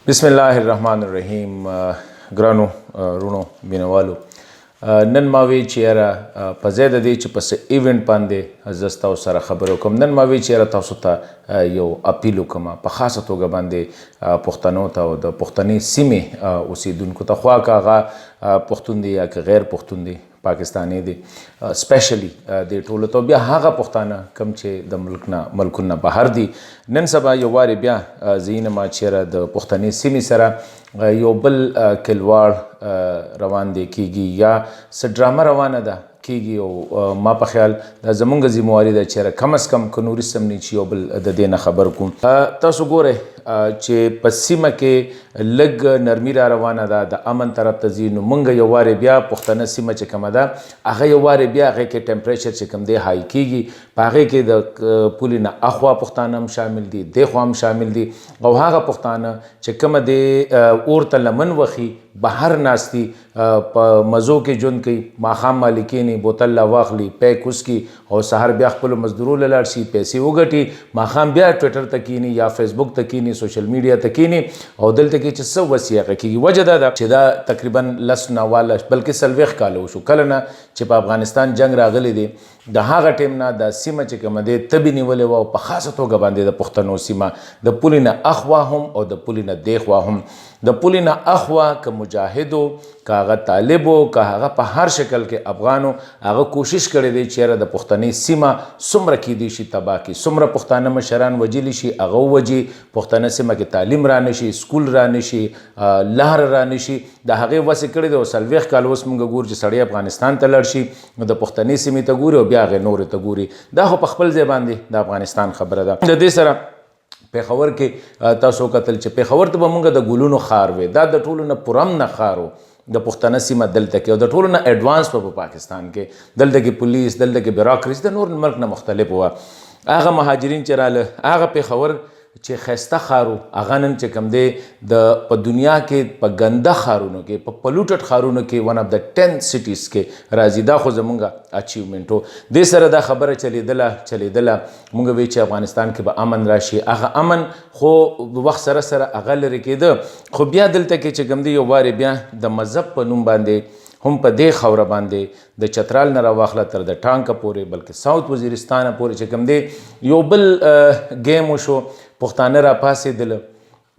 بسم الله الرحمن الرحیم. ګرانو رونو مینوالو، نن ما وی چې یاره په ځای د دې چې په څه ایونټ باندې زه ستاسو سره خبرې وکړم، نن ما وی چې یاره تاسو ته یو اپیل وکړم په خاصه توګه باندې پښتنو ته او د پښتني سیمې اوسیدونکو ته، خوا که هغه پښتون دی یا که غیر پښتون دی، پاکستانی دی، سپیشلی د ټولو ته، بیا هغه پښتانه کوم چې د ملکونه بهر دي. نن سبا یو وارې بیا زه ینم چېرې د پښتني سیمې سره یو بل کلواړ روان دی کیږي یا څه ډرامه روانه ده کیږي، او ما په خیال دا زمونږ ذمواري ده چېرې کم از کم که نوري سم نه چې یو بل د دې نه خبر کوم. تاسو ګورئ چې په سیمه کې لږ نرمي را روانه ده، د امن طرف ته ځي، نو موږ یو وارې بیا پښتنه سیمه چې کومه ده هغه یو وارې بیا هغې کې ټمپریچر چې کوم دی های کیږي، په هغې کې د پولې نه اخوا پښتانه هم شامل دي، دېخوا هم شامل دي، او هغه پښتانه چې کومه د اور ته لمن وخي بهر ناستي په مزو کې ژوند کوي، ماښام مالکینې بوتل لا واخلي پیک وسکي او سهار بیا خپلو مزدورو له لاړ شي، پیسې وګټي، ماښام بیا ټویټر ته کیني یا فیسبوک ته کیني، سوشل میډیا ته کینی، او دلته کې چې څه وسیغه کېږي. وجه دا ده چې دا تقریبا 10 نه واله بلکې 40 کاله وشو کله نه چې په افغانستان جنگ راغلی دی، د هغه ټیم نه د سیمه چې کومه دی تبې نیولې وه، او په خاصه توګه باندې د پښتنو سیمه د پولې نه اخوا هم او د پولې نه دیخوا هم. د پولې نه اخوا که مجاهدو که هغه طالبو که هغه په هر شکل کې افغانو، هغه کوشش کړی دی چې یاره د پښتني سیمه څومره کیدی شي تباه کړي، څومره پښتانه مشران وجلی شي هغه ووجي، پښتنه سیمه کې تعلیم را نشي، سکول را نشي، لار را نشي، د هغې وسې کړی دی. او 40 کال اوس موږ ګورو چې سړی افغانستان ته لاړ شي نو د پښتني سیمې ته ګوري او بیا هغې نورې ته ګوري. دا خو په خپل ځای باندې د افغانستان خبره ده. د دې سره پیښور کې تاسو کتل چې پیښور ته به موږ د ګلونو ښار وې، دا د ټولو نه پرم نه ښار و د پښتنه سیمه دلته کې، او د ټولو نه ایډوانس په پاکستان کې، دلته کې پولیس، دلته کې بیوروکراسي د نور ملک نه مختلف وه. هغه مهاجرین چې راله هغه پیښور چې ښایسته ښار و، هغه نن چې کوم دی په دنیا کې په ګنده ښارونو کې، په پلوټډ ښارونو کې ون اف د 10 سټیز کې راځي. دا خو زمونږ اچیومنټ و. دې سره دا خبره چلیدله موږ وی چې افغانستان کې به امن راشي، هغه امن خو وخت سره سره هغه لرې کېده، خو بیا دلته کې چې کوم دی یو وارې بیا د مذهب په نوم باندې هم په دې خوره باندې د چترال نه راواخله تر د ټانکه پورې، بلکې ساوت وزیرستانه پورې چې کوم دی یو بل گیم وشو، پښتانه را پاسېدله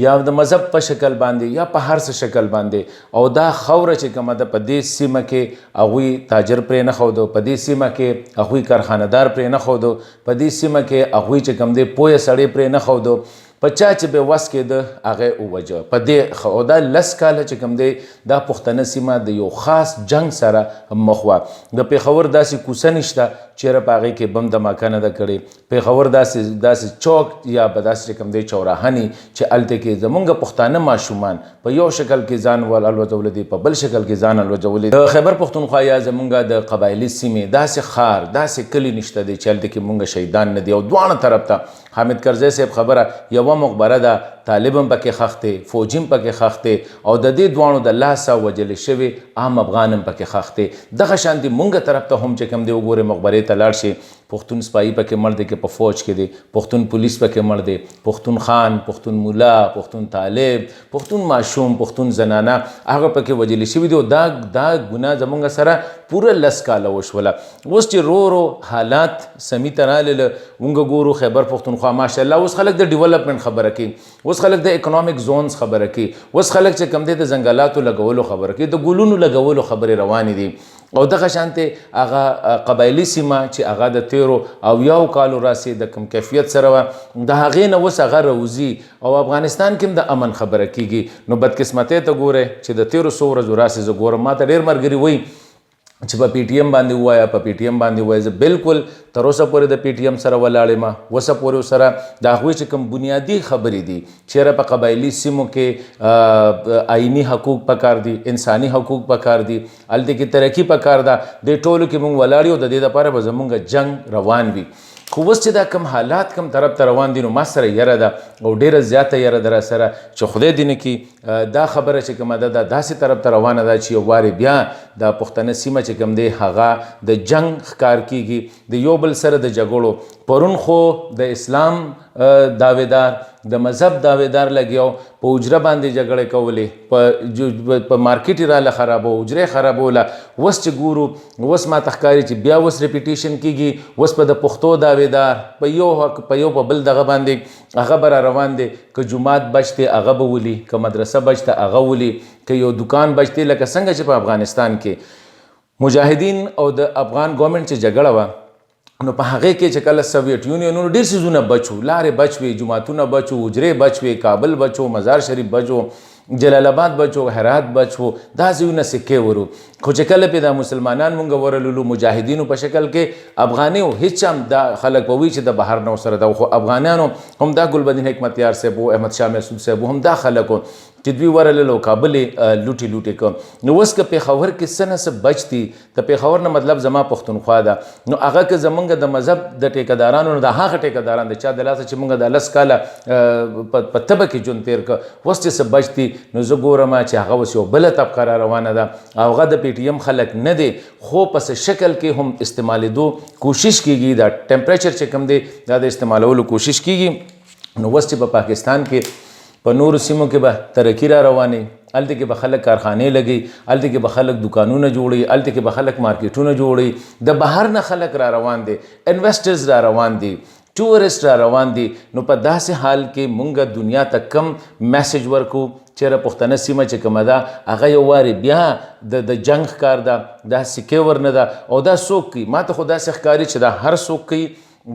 یا د مذهب په شکل باندې یا په هر څه شکل باندې، او دا خوره چې کومه ده په دې سیمه کې هغوی تاجر پرې نه ښودو، په دې سیمه کې هغوی کارخانهدار پرې نه ښودو، په دې سیمه کې هغوی چې کوم دی پویه سړی پرې نه ښودو، په چا چې به وس کېده هغه ووجه په دې. او دا 10 کاله چې کوم دی دا پښتنه سیمه د یو خاص جنگ سره مخ وه. د پیښور داسې کوڅه نشته چېرې په هغې کې بم دماکه نه ده کړې، پیښور داسې چوک یا به داسې چې کوم دی چوراهه نی چې هلته کې زمونږ پښتانه ماشومان په یو شکل کې ځان الوځولی دي، په بل شکل کې ځان الوځولی دي. د خیبر پښتونخوا یا زمونږ د قبایلي سیمې داسې ښار داسې کلي نشته دی چې هلته کې مونږ شهیدان نه دي. او دواړه طرف ته حامد کرزی صاحب خبره یوه مقبره ده، طالب هم پکې ښخ دی، فوجي هم پکې ښخ دی، او د دې دواړو د لاسه وجلې شوي عام افغان هم پکې ښخ دی. دغه شانتې مونږ طرف ته هم چې کوم دی وګورې مقبرې ته لاړ شي، پښتون سپایي پکې مړ دی که په فوج کې دی، پښتون پولیس پکې مړ دی، پښتون خان، پښتون مولا، پښتون طالب، پښتون ماشوم، پښتون زنانه هغه پکې وجلې شوي دي. او دا ګناه زمونږ سره پوره 10 کاله وشوله. اوس چې رو حالات سمی ته رالله مونږ ګورو خیبر پښتونخوا ماشاءالله اوس خلک د ډیولپمنټ خبره کوي، اوس خلک د اکنامک زونز خبره کوي، اوس خلک چې کم دی د ځنګلاتو لګولو خبره کوي، د ګلونو لګولو خبرې روانې دي. او دغه شانتې هغه قبایلي سیمه چې هغه د 13 او 1 کالو راسي د کم کیفیت سره وه، د هغې نه اوس هغه روزي، او افغانستان کې هم د امن خبره کیږي. نو بدقسمتۍ ته ګورئ چې د 1300 ورځو راسي زه ګورم، ما ته ډېر ملګري وایي چې په پی ټي ایم باندې ووایه، په پی ټي ایم باندې ووایه. زه بالکل تر اوسه پورې د پی ټي ایم سره ولاړ یم، اوسه پورې سره د هغوی چې کوم بنیادي خبرې دي چېرې په قبایلي سیمو کې آئیني حقوق پکار دي، انساني حقوق پکار دي، هلته کې ترقي پکار ده، دې ټولو کې موږ ولاړ یو، د دې دپاره به زموږ جنګ روان وي. خو اوس چې دا کم حالات کم طرف ته روان دي نو ما سره یره ده او ډیره زیاته یره ده را سره چې خدای دې نه کړي دا خبره چې کومه ده دا داسې طرف ته روانه ده چې یو وارې بیا د پښتنه سیمه چې کوم دی هغه د جنگ ښکار کیږي د یو بل سره د جګړو. پرون خو د اسلام داویدار د مذهب دعویدار لګیاو په حجره باندې جګړې کولې په مارکیټ یې راله خرابو حجرې خرابوله اوس چې ګورو اوس ما ته ښکاري چې بیا اوس ریپیټیشن کیږي اوس په د پښتو دعویدار په یو حق په یو په بل دغه باندې هغه به را روان دی که جومات بچ دی هغه به ولي که مدرسه بچ دی هغه ولي که یو دکان بچ دی لکه څنګه چې په افغانستان کې مجاهدین او د افغان ګورنمنټ چې جګړه وه نو په هغې کې چې کله سویټ یونینونو ډېر څیزونه بچ وو لارې بچ وې جوماتونه بچ وو حجرې بچ وې کابل بچ وو مزار شریف بچ وو جلال آباد بچ وو هرات بچ وو دا ځایونه سکې ورو خو چې کله پې دا مسلمانان مونږ ورللو مجاهدینو په شکل کې افغاني و هېڅ هم دا خلک به وي چې د بهر نه ورسره ده خو افغانانو هم دا ګلبدین حکمتیار صاحب و احمد شاه مسعود صاحب هم دا خلک و چې دوی ورللو کابل یې لوټې لوټې کړ نو اوس که پېښور کې څه نه څه بچ دي د پېښور نه مطلب زما پښتونخوا ده نو هغه که زمونږ د مذهب د ټیکهدارانو نه د هغه ټیکهداران د چا د لاسه چې مونږ د 10 کاله په تبه کې ژوند تېر کړ اوس چې څه بچ دي نو زه ګورم چې هغه اوس یو بله طبقه را روانه ده او هغه د پی ټي ایم خلک نه دی خو په څه شکل کې هم استعمالېدو کوشش کیږي دا ټمپریچر چې کوم دی دا د استعمالولو کوشش کیږي نو اوس چې په پاکستان کې په نورو سیمو کې به ترقي را روانې هلته کې به خلک کارخانې لګي هلته کې به خلک دکانونه جوړي هلته کې به خلک مارکیټونه جوړي د بهر نه خلک را روان دي انویسټرز را روان دي ټورسټ را روان دي نو په داسې حال کې مونږ دنیا ته کم میسج ورکو چېرې پښتنه سیمه چې کومه ده هغه یو وارې بیا د جنګ ښکار ده دا سکې ورنه ده او دا څوک کوي ما ته خو داسې ښکاري چې دا هر څوک کوي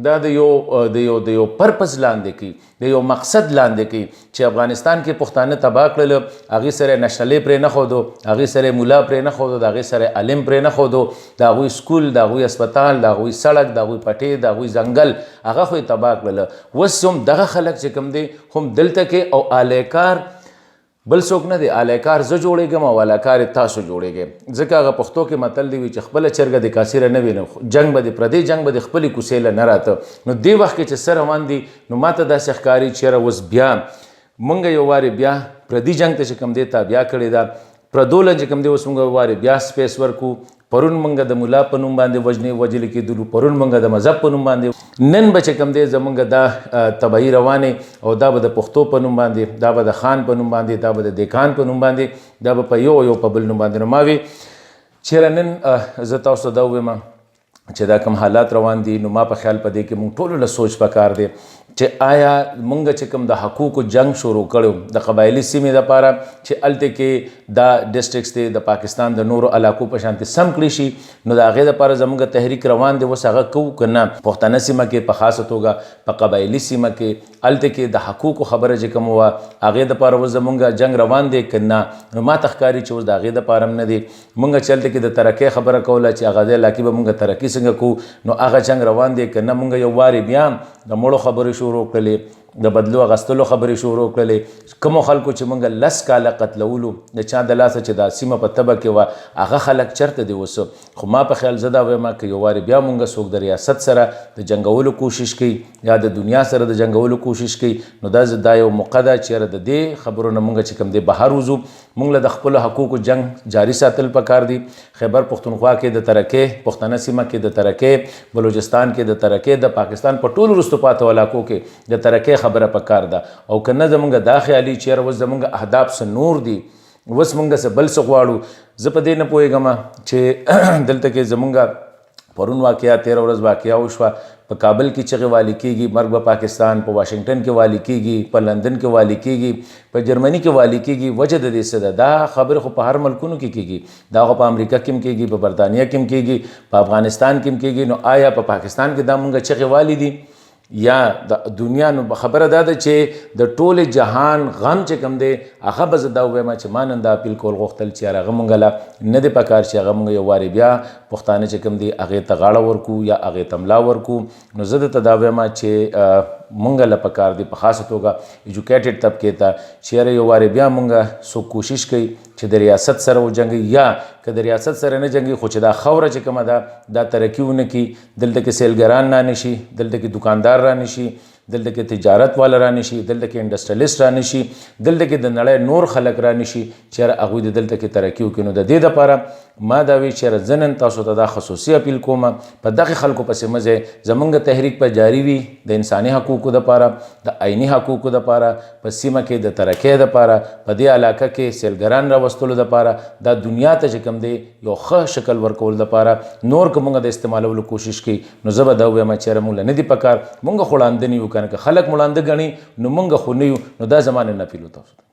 دا د یو پرپز لاندې کوي د یو مقصد لاندې کوي چې افغانستان کې پښتانه تباه کړل هغې سره نشلې پرې نه ښودو هغې سره مولا پرې نه ښودو د هغې سره علم پرې نه ښودو د هغوی سکول د هغوی اسپتال د هغوی سړک د هغوی پټې د هغوی ځنګل هغه خو یې تباه کړل اوس هم دغه خلک چې کوم دی هم دلته کې او الیکار بل څوک نه دی الیکار زه جوړېږم او الیکار تاسو جوړېږئ ځکه هغه پښتو کې متل دی وي چې خپله چرګه د کاسیره نه وي نو جنګ به د پردی جنګ به د خپلې کوڅې له نه راته نو دې وخت کې چې څه روان دي نو ما ته داسې ښکاري چې یاره اوس بیا مونږ یو وارې بیا پردي جنګ ته چې کوم دی تابیا کړې ده پردوله چې کوم دی اوس مونږ وارې بیا سپیس ورکو پرون مونږ د مولا په نوم باندې وجل کېدلو پرون مونږ د مذهب په نوم باندې نن به چې کوم دی زمونږ دا تباهي روانې او دا به د پښتو په نوم باندې دا به د خان په نوم باندې دا به د دیکان په نوم باندې دا به په یو په بل نوم باندې نو ما وی چېرې نن زه تاسو ته دا ووایم چې دا کوم حالات روان دي نو ما په خیال په دې کې مونږ ټولو له سوچ پکار دی چې آیا مونږ چې کوم د حقوقو جنگ شروع کړو د قبایلي سیمې دپاره چې هلته کې دا ډسټرکټس دی د پاکستان د نورو علاقو په شانتې سم کړي شي نو د هغې دپاره زموږ تحریک روان دی اوس هغه کوو که نه پښتنه سیمه کې په خاصه توګه په قبایلي سیمه کې هلته کې د حقوقو خبره چې کوم وه هغې دپاره اوس زموږ جنگ روان دی که نه نو ما ته ښکاري چې اوس د هغې دپاره هم نه دی مونږ چې هلته کې د ترقۍ خبره کوله چې هغه دې علاقې به مونږ ترقي څنګه کوو نو هغه جنگ روان دی که نه مونږ یو وارې بیا د مړو خبرې شروع کړلې د بدلو اغستلو خبرې شروع کړلې کومو خلکو چې مونږ 10 کاله قتلولو د چا د لاسه چې دا سیمه په تبه کې وه هغه خلک چېرته دی اوس خو ما په خیال زه دا وایم که یو وارې بیا مونږ څوک د ریاست سره د جنګولو کوشش کوي یا د دنیا سره د جنګولو کوشش کوي نو دا یو موقع ده چې د دې خبرو نه مونږ چې کوم دی بهر وځو مونږ له د خپلو حقوقو جنګ جاري ساتل پکار دي خیبر پښتونخوا کې د ترقۍ پښتنه سیمه کې د ترقۍ بلوچستان کې د ترقۍ د پاکستان په ټولو وروستو پاتې علاقو کې د ترقۍ خبره پکار ده او که نه زمونږ دا خیالي چېرې اوس زمونږ اهداف څه نور دي اوس مونږ څه بل څه غواړو زه په دې نه پوهېږم چې دلته کې زمونږ پرون واقعه 13 ورځ واقعه وشوه په کابل کې چغې والي کېږي مرګ به پاکستان په واشنګټن کې والي کېږي په لندن کې والي کېږي په جرمني کې والي کېږي وجه د دې څه ده دا خبرې خو په هر ملکونو کې کېږي دا خو په امریکا کې هم کېږي په برطانیه کې هم کېږي په افغانستان کې هم کېږي نو آیا په پاکستان کې دا مونږ چغې والي دي یا د دنیا نو خبره دا ده چې د ټولې جهان غم چې کوم دی هغه به زه دا ووایم چې ما نن دا اپیل کول غوښتل چې هغه مونږ له نه دی پکار چې هغه مونږ یو وارې بیا پښتانه چې کوم دی هغې ته غاړه ورکو یا هغې ته ملا ورکو نو زه درته دا وایم چې مونږ له پکار دی په خاصه توګه ایجوکیټډ طبقې ته چې یاره یو وارې بیا مونږ څوک کوشش کوي چې د ریاست سره وجنګي یا که د ریاست سره نه جنګي خو چې دا خاوره چې کومه ده دا ترقي ونه کړي دلته کې سیلګران را نشي دلته کې دکاندار را نشي دلته کې تجارت والا رانی شي، دلته کې انډسټریالیست رانی شي، دلته کې د نړۍ نور خلک رانی شي چې هغوی د دلته کې ترقي وکړي. نو د دې دپاره ما دا وی چې زه نن تاسو ته دا خصوصي اپیل کوم په دغه خلکو پسې مه ځئ. زمونږ تحریک په جاري وي د انساني حقوقو دپاره، د عیني حقوقو دپاره، په سیمه کې د ترقۍ دپاره، په دې علاقه کې سیلګران راوستلو دپاره، دا دنیا ته چې کوم دی یو ښه شکل ورکول دپاره نور که مونږ د استعمالولو کوشش کوي نو زه به دا ووایم چې مونږ له نه دي پکار، مونږ خو ړانده نه یو. که خلک مو ړانده ګڼي نو مونږ خو نه یو. نو دا زما نن اپیل و تاسو ته.